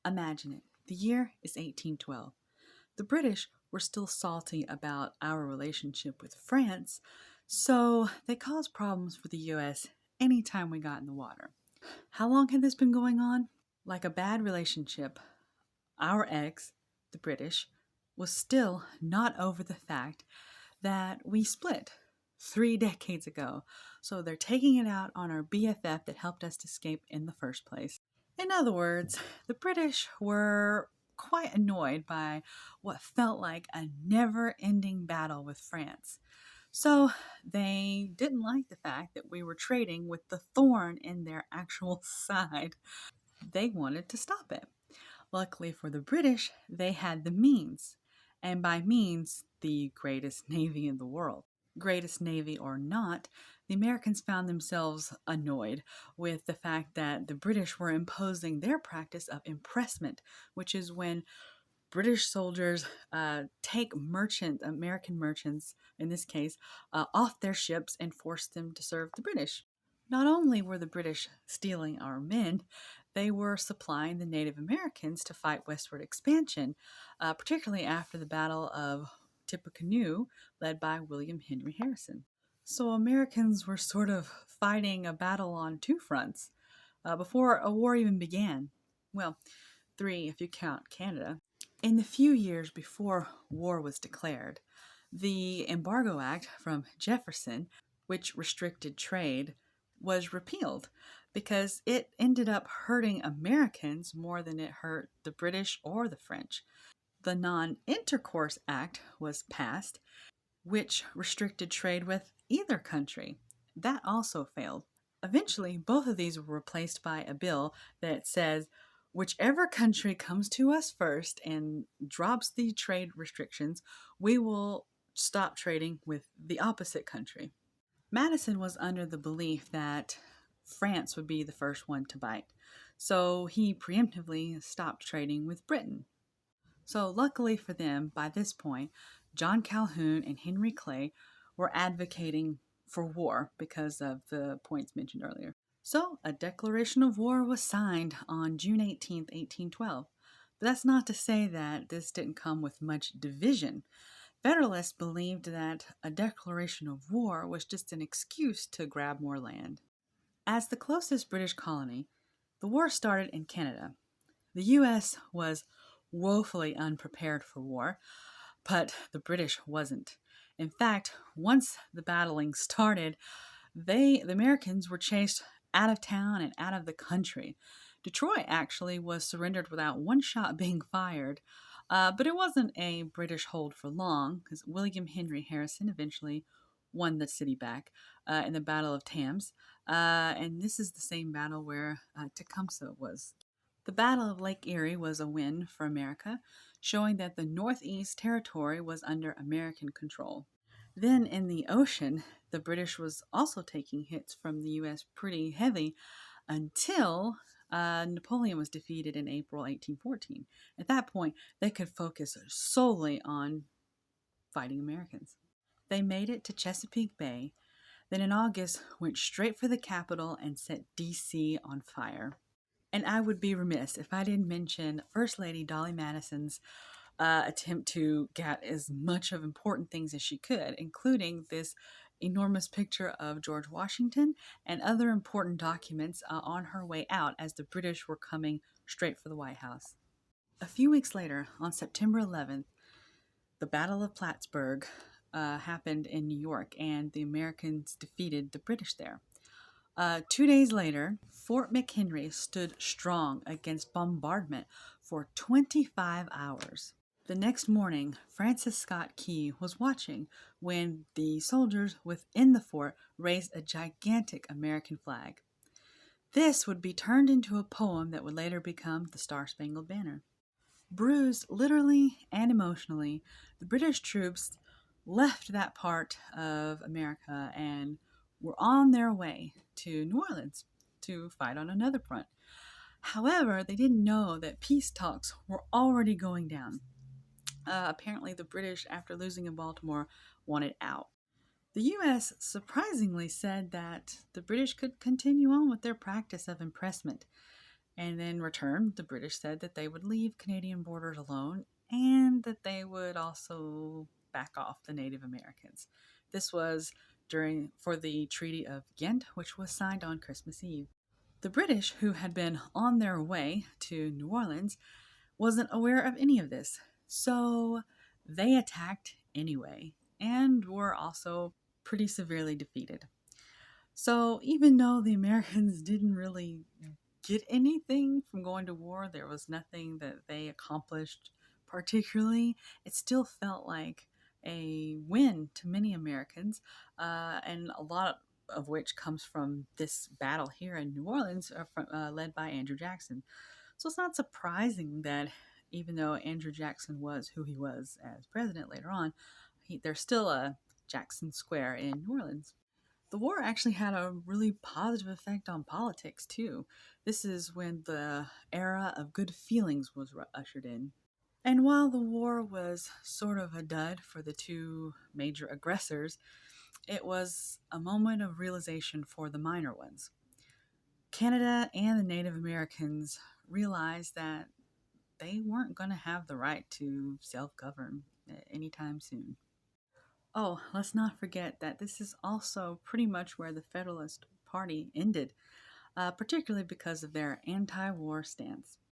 Imagine it. The year is 1812. The British were still salty about our relationship with France, so they caused problems for the US anytime we got in the water. How long had this been going on? Like a bad relationship, our ex, the British, was still not over the fact that we split 3 decades ago. So they're taking it out on our BFF that helped us escape in the first place. In other words, the British were quite annoyed by what felt like a never ending battle with France. So they didn't like the fact that we were trading with the thorn in their actual side. They wanted to stop it. Luckily for the British, they had the means, and by means, the greatest navy in the world. Greatest navy or not, the Americans found themselves annoyed with the fact that the British were imposing their practice of impressment, which is when British soldiers take American merchants, in this case, off their ships and force them to serve the British. Not only were the British stealing our men, they were supplying the Native Americans to fight westward expansion, particularly after the Battle of Tippecanoe, led by William Henry Harrison. So Americans were sort of fighting a battle on two fronts before a war even began. Well, three if you count Canada. In the few years before war was declared, the Embargo Act from Jefferson, which restricted trade, was repealed because it ended up hurting Americans more than it hurt the British or the French. The Non Intercourse Act was passed, which restricted trade with either country. That also failed. Eventually, both of these were replaced by a bill that says whichever country comes to us first and drops the trade restrictions, we will stop trading with the opposite country. Madison was under the belief that France would be the first one to bite, so he preemptively stopped trading with Britain. So, luckily for them, by this point, John Calhoun and Henry Clay were advocating for war because of the points mentioned earlier. So, a declaration of war was signed on June 18th, 1812. But that's not to say that this didn't come with much division. Federalists believed that a declaration of war was just an excuse to grab more land. As the closest British colony, the war started in Canada. The U.S. was woefully unprepared for war, but the British wasn't. In fact, once the battling started, the Americans were chased out of town and out of the country. Detroit actually was surrendered without one shot being fired, but it wasn't a British hold for long because William Henry Harrison eventually won the city back in the Battle of Thames, and this is the same battle where Tecumseh was. The Battle of Lake Erie was a win for America, showing that the Northeast Territory was under American control. Then in the ocean, the British was also taking hits from the U.S. pretty heavy until Napoleon was defeated in April 1814. At that point, they could focus solely on fighting Americans. They made it to Chesapeake Bay, then in August went straight for the capital and set D.C. on fire. And I would be remiss if I didn't mention First Lady Dolly Madison's attempt to get as much of important things as she could, including this enormous picture of George Washington and other important documents on her way out as the British were coming straight for the White House. A few weeks later, on September 11th, the Battle of Plattsburgh happened in New York, and the Americans defeated the British there. 2 days later, Fort McHenry stood strong against bombardment for 25 hours. The next morning, Francis Scott Key was watching when the soldiers within the fort raised a gigantic American flag. This would be turned into a poem that would later become the Star-Spangled Banner. Bruised literally and emotionally, the British troops left that part of America and were on their way to New Orleans to fight on another front. However, they didn't know that peace talks were already going down. Apparently, the British, after losing in Baltimore, wanted out. The U.S. surprisingly said that the British could continue on with their practice of impressment. And in return, the British said that they would leave Canadian borders alone and that they would also back off the Native Americans. This was during for the Treaty of Ghent, which was signed on Christmas Eve. The British, who had been on their way to New Orleans, wasn't aware of any of this. So they attacked anyway and were also pretty severely defeated. So even though the Americans didn't really get anything from going to war, there was nothing that they accomplished particularly, it still felt like a win to many Americans, and a lot of which comes from this battle here in New Orleans, led by Andrew Jackson. So it's not surprising that even though Andrew Jackson was who he was as president later on, there's still a Jackson Square in New Orleans. The war actually had a really positive effect on politics, too. This is when the era of good feelings was ushered in. And while the war was sort of a dud for the two major aggressors, it was a moment of realization for the minor ones. Canada and the Native Americans realized that they weren't going to have the right to self govern anytime soon. Oh, let's not forget that this is also pretty much where the Federalist Party ended, particularly because of their anti war stance.